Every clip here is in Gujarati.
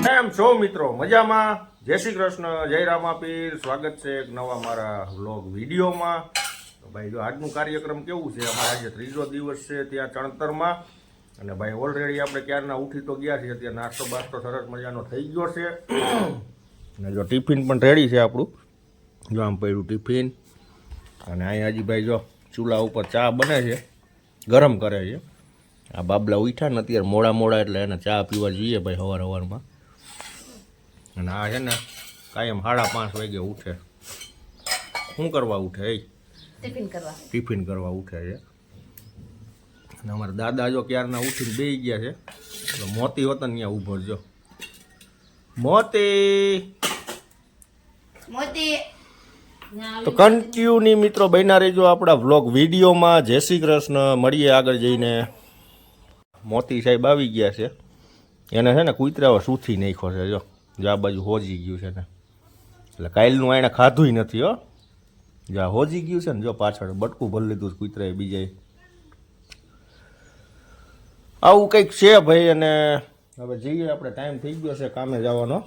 કેમ છો મિત્રો? મજામાં? જય શ્રી કૃષ્ણ, જય રામાપીર. સ્વાગત છે એક નવા મારા વ્લોગ વિડીયોમાં. તો ભાઈ જો આજનું કાર્યક્રમ કેવું છે, અમારે આજે ત્રીજો દિવસ છે ત્યાં ચણતરમાં. અને ભાઈ ઓલરેડી આપણે ક્યારના ઉઠી તો ગયા છીએ, ત્યાં નાસ્તો બાસ્તો સરસ મજાનો થઈ ગયો છે. અને જો ટિફિન પણ રેડી છે આપણું, જો આમ પડ્યું ટિફિન. અને અહીંયા હજી ભાઈ જો ચૂલા ઉપર ચા બને છે, ગરમ કરે છે. આ બાબલા ઉઠ્યા ને અત્યારે મોડા એટલે એને ચા પીવા જોઈએ ભાઈ સવારમાં. અને આ છે ને કાયમ 5:30 વાગે ઉઠે. શું કરવા ઉઠે? ટિફિન કરવા ઉઠે છે. અને અમારા દાદા જો ક્યારના ઉઠીને બેસી ગયા છે. એટલે મોતી હોતા ને ત્યાં ઊભો જો મોતી. તો કન્ટિન્યુ મિત્રો બન્યા રહેજો આપણા વ્લોગ વિડીયોમાં. જય શ્રી કૃષ્ણ, મળીએ આગળ જઈને. મોતી સાહેબ આવી ગયા છે, એને છે ને કૂતરાઓ સૂથી નાખ્યો છે. જો આ બાજુ હોજી ગયું છે ને, એટલે કાલનું એને ખાધું નથી. હો જા હોજી ગયું છે ને, જો પાછળ બટકું ભરી લીધું કૂતરાએ બીજાએ. આવું કંઈક છે ભાઈ. અને હવે જઈએ આપણે, ટાઈમ થઈ ગયો છે કામે જવાનો.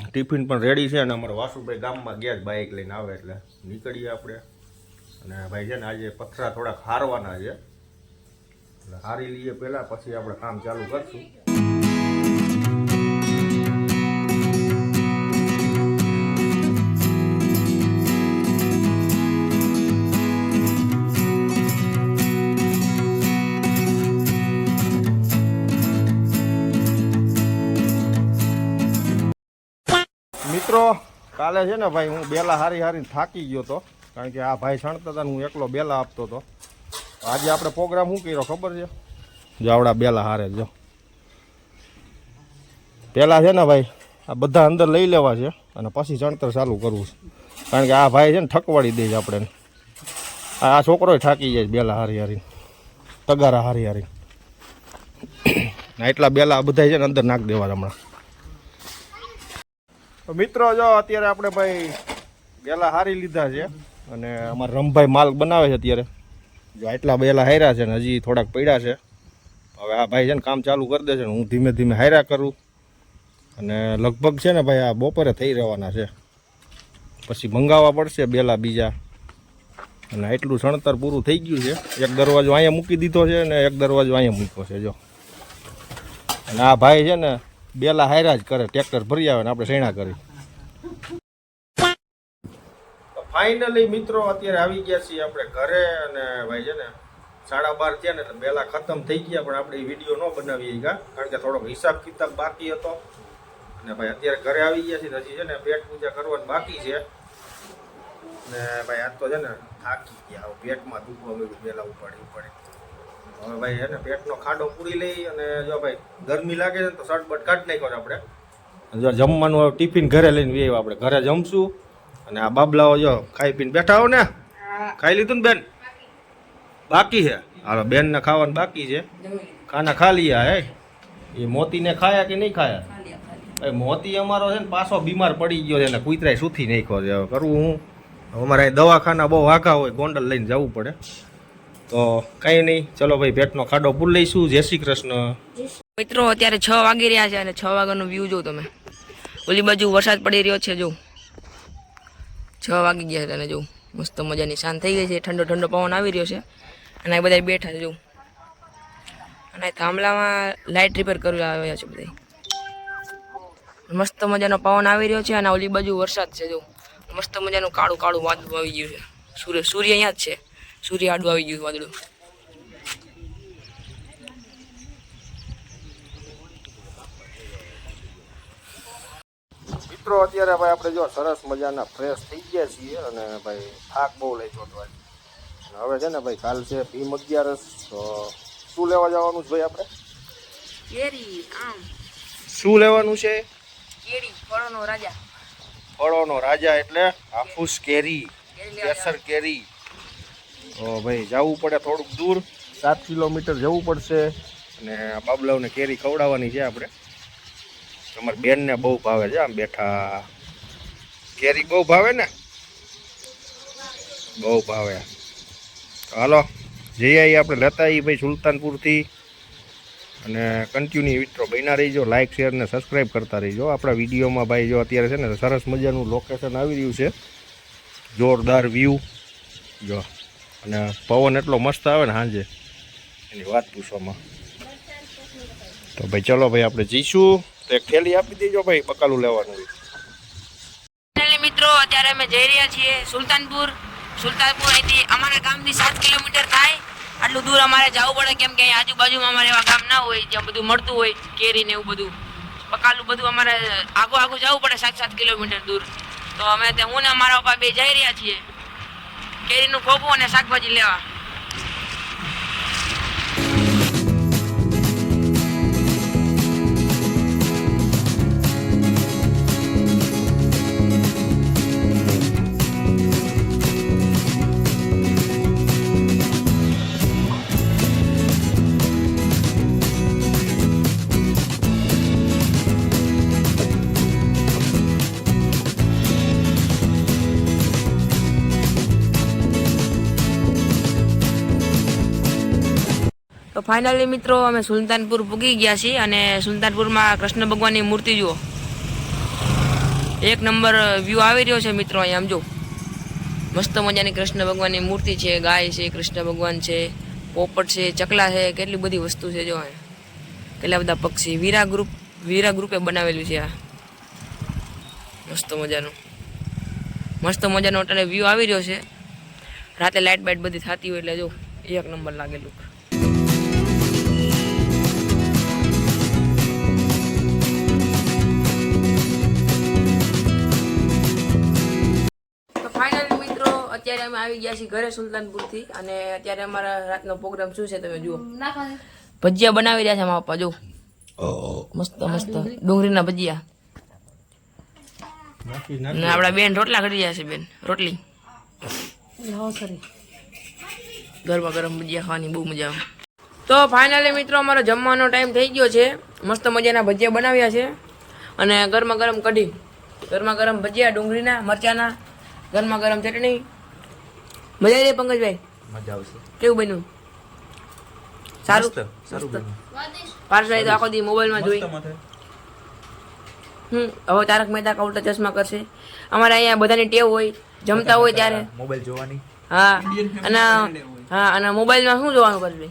ટિફિન પણ રેડી છે. અને અમારા વાસુભાઈ ગામમાં ગયા જ બાઇક લઈને આવે એટલે નીકળીએ આપણે. અને ભાઈ છે ને આજે પથરા થોડાક હારવાના છે, એટલે હારી લઈએ પહેલાં, પછી આપણે કામ ચાલુ કરશું. મિત્રો કાલે છે ને ભાઈ હું બેલા હારીને થાકી ગયો હતો, કારણ કે આ ભાઈ છણતા હતા હું એકલો બેલા આપતો હતો. આજે આપણે પ્રોગ્રામ શું કર્યો ખબર છે? જો આવડા બેલા હારે જો પેલા છે ને ભાઈ આ બધા અંદર લઈ લેવા છે અને પછી ચણતર ચાલુ કરવું છે, કારણ કે આ ભાઈ છે ને ઠકવાડી દે છે આપણે. આ છોકરો થાકી જાય બેલા હારી તગારા હારી. એટલા બેલા બધા છે ને અંદર નાખી દેવા હમણાં. તો મિત્રો જો અત્યારે આપણે ભાઈ બેલા હારી લીધા છે, અને અમારા રમભાઈ માલ બનાવે છે અત્યારે. જો આટલા બેલા હાર્યા છે ને હજી થોડાક પડ્યા છે. હવે આ ભાઈ છે ને કામ ચાલુ કરી દે છે ને હું ધીમે ધીમે હાર્યા કરું. અને લગભગ છે ને ભાઈ આ બપોરે થઈ રહેવાના છે, પછી મંગાવવા પડશે બેલા બીજા. અને એટલું સણતર પૂરું થઈ ગયું છે. એક દરવાજો અહીંયા મૂકી દીધો છે ને એક દરવાજો અહીંયા મૂક્યો છે જો. અને આ ભાઈ છે ને બેલા હાર્યા જ કરે, ટ્રેક્ટર ભરી આવે ને આપણે સૈણા કરી. ફાઇનલી મિત્રો અત્યારે આવી ગયા છીએ આપણે ઘરે. અને ભાઈ છે ને 12:30 થયા ને એટલે બેલા ખતમ થઈ ગયા, પણ આપણે એ વિડીયો ન બનાવીએ ગયા, કારણ કે થોડોક હિસાબ કિતાબ બાકી હતો. અને ભાઈ અત્યારે ઘરે આવી ગયા છીએ, હજી છે ને પેટ પૂજા કરવાની બાકી છે. ને ભાઈ આજ તો છે ને થાકી ગયા, પેટમાં દુખવા મળ્યું બેલા ઉપાડી. હવે ભાઈ છે ને પેટનો ખાડો પૂરી લઈ. અને જો ભાઈ ગરમી લાગે છે ને તો શર્ટ બટ કાઢી નાખ્યો આપણે. જો જમવાનું ટિફિન ઘરે લઈને આવ્યા, આપણે ઘરે જમશું. અને આ બાબલાઓ જો ખાઈ પીને બેઠા હો ને. ખાઈ લીધું ને બેન? બાકી છે. હાલો બેન ને ખાવાનું બાકી છે. ખાના ખા લીયા હે. એ મોતીને ખાયા કે નહીં ખાયા? ભાઈ મોતી અમારો છે ને પાછો બીમાર પડી ગયો છે ને કૂતરાય સૂથી નાખ્યો છે. હવે કરવું હું? અમારે દવાખાના બહુ આઘા હોય, ગોંડલ લઈને જવું પડે. તો કઈ નહીં, ચલો ભાઈ પેટનો ખાડો પૂરી લઈશું. જય શ્રી કૃષ્ણ મિત્રો. અત્યારે 6 વાગી રહ્યા છે અને 6 વાગ્યાનો વ્યૂ જો તમે. ઓલી બાજુ વરસાદ પડી રહ્યો છે, જો 6 વાગી ગયા છે અને જો મસ્ત મજાની શાંત થઈ ગઈ છે. ઠંડો પવન આવી રહ્યો છે અને બધા બેઠા છે જો. અને થાંભલામાં લાઇટ રિપેર કરવા આવ્યા છે બધા. મસ્ત મજાનો પવન આવી રહ્યો છે અને ઓલી બાજુ વરસાદ છે જો. મસ્ત મજાનું કાળું વાદળું આવી ગયું છે. સૂર્ય અહીંયા જ છે. સૂર્ય આડું આવી ગયું વાદળું. મિત્રો અત્યારે ભાઈ આપણે જો સરસ મજાના ફ્રેશ થઈ ગયા છીએ. અને ભાઈ થાક બહુ લઈ જોતો હવે છે ને ભાઈ કાલ છે ભીમ 11. તો શું લેવા જવાનું છે ભાઈ આપણે? કેરી, આમ. શું લેવાનું છે? કેરી, ફળોનો રાજા. ફળોનો રાજા એટલે હાફૂસ કેરી, કેસર કેરી. તો ભાઈ જવું પડે થોડુંક દૂર, 7 કિલોમીટર જવું પડશે. અને બાબલાઓને કેરી ખવડાવવાની છે આપણે. તમારી બેનને બહુ ભાવે છે, આમ બેઠા. કેરી બહુ ભાવે ને? બહુ ભાવે. હાલો જઈ આવીએ આપણે, લેતા આવીએ ભાઈ સુલતાનપુરથી. અને કન્ટિન્યુ મિત્રો બન્યા રહીજો, લાઇક શેર ને સબસ્ક્રાઈબ કરતા રહીજો. આપણા વિડીયોમાં ભાઈ જો અત્યારે છે ને સરસ મજાનું લોકેશન આવી રહ્યું છે, જોરદાર વ્યૂ જો, અને પવન એટલો મસ્ત આવે ને સાંજે એની વાત પૂછવામાં. તો ભાઈ ચલો ભાઈ આપણે જઈશું, તો એક થેલી આપી દેજો ભાઈ, બકાલું લેવાનું. મિત્રો અત્યારે અમે જઈ રહ્યા છીએ સુલતાનપુર. અહીંથી અમારા ગામથી 7 કિલોમીટર થાય. આટલું દૂર અમારે જવું પડે કેમ કે આજુબાજુમાં અમારે એવા ગામ ના હોય જ્યાં બધું મળતું હોય, કેરી ને એવું બધું, બકાલું બધું અમારે આગું જવું પડે 7 કિલોમીટર દૂર. તો અમે હું ને અમારા પપ્પા બે જઈ રહ્યા છીએ કેરીનું ખોખું અને શાકભાજી લેવા. તો ફાઇનલી મિત્રો અમે સુલતાનપુર પૂગી ગયા છીએ અને સુલતાનપુરમાં કૃષ્ણ ભગવાનની મૂર્તિ જુઓ, એક નંબર વ્યૂ આવી રહ્યો છે મિત્રો. અહીંયા આમ જો મસ્ત મજાની કૃષ્ણ ભગવાનની મૂર્તિ છે, ગાય છે, કૃષ્ણ ભગવાન છે, પોપટ છે, ચકલા છે, કેટલી બધી વસ્તુ છે જો, કેટલા બધા પક્ષી. વીરા ગ્રુપે બનાવેલું છે આ મસ્ત મજાનો અટાણે વ્યૂ આવી રહ્યો છે. રાતે લાઇટ બાઇટ બધી થતી હોય એટલે જો એક નંબર લાગેલું. અત્યારે અમે આવી ગયા છીએ ઘરે સુલતાનપુરથી અને અત્યારે અમારા રાતનો પ્રોગ્રામ શું છે તમે જુઓ. ભજીયા બનાવી રહ્યા છે મારા પપ્પા જો, મસ્ત ડુંગળીના ભજીયા. ને આપડા બેન રોટલા કરી રહ્યા છે, બેન રોટલી ગરમા ગરમ ભજીયા ખાવાની બહુ મજા આવે. તો ફાઇનલી મિત્રો અમારો જમવાનો ટાઈમ થઈ ગયો છે. મસ્ત મજાના ભજીયા બનાવ્યા છે અને ગરમા ગરમ કઢી, ગરમા ગરમ ભજીયા ડુંગળીના મરચાના, ગરમા ગરમ ચટણી. મજા આવી પંકજભાઈ? મજા આવશે. કેવું બન્યું? સારું પાર્સલ તો આખો દી મોબાઈલમાં જોઈ. હવે તારક મહેતા કા ઉલ્ટા ચશ્મા કરશે. અમારે અહીંયા બધાની ટેવ હોય જમતા હોય ત્યારે મોબાઈલ જોવાની. હા અને મોબાઈલમાં શું જોવાનું પાર્સલ?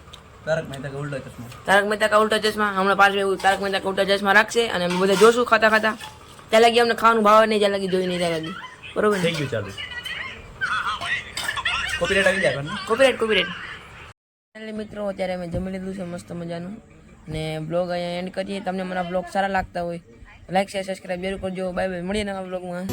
તારક મહેતા કા ઉલ્ટા ચશ્મા. તારક મહેતા કા ઉલ્ટા ચશ્મા. હમણાં પાર્સલ એવું તારક મહેતા કા ઉલ્ટા ચશ્મા રાખશે અને અમે બધા જોશું ખાતા ત્યાં લગી અમને ખાવાનું ભાવ નહીં, ત્યાં લગી જોઈ નહીં ત્યાં લગી. બરોબર થઈ ગયું ચાલુ. કોપીરાઇટ આવી જાય ને? કોપીરાઇટ. મિત્રો અત્યારે અમે જમી લીધું છે મસ્ત મજાનું ને બ્લોગ અહીંયા એન્ડ કરીએ. તમને મારા બ્લોગ સારા લાગતા હોય લાઈક શેર સબસ્ક્રાઈબ જરૂર કરજો. બાય બાય, મળીએ નવા બ્લોગમાં.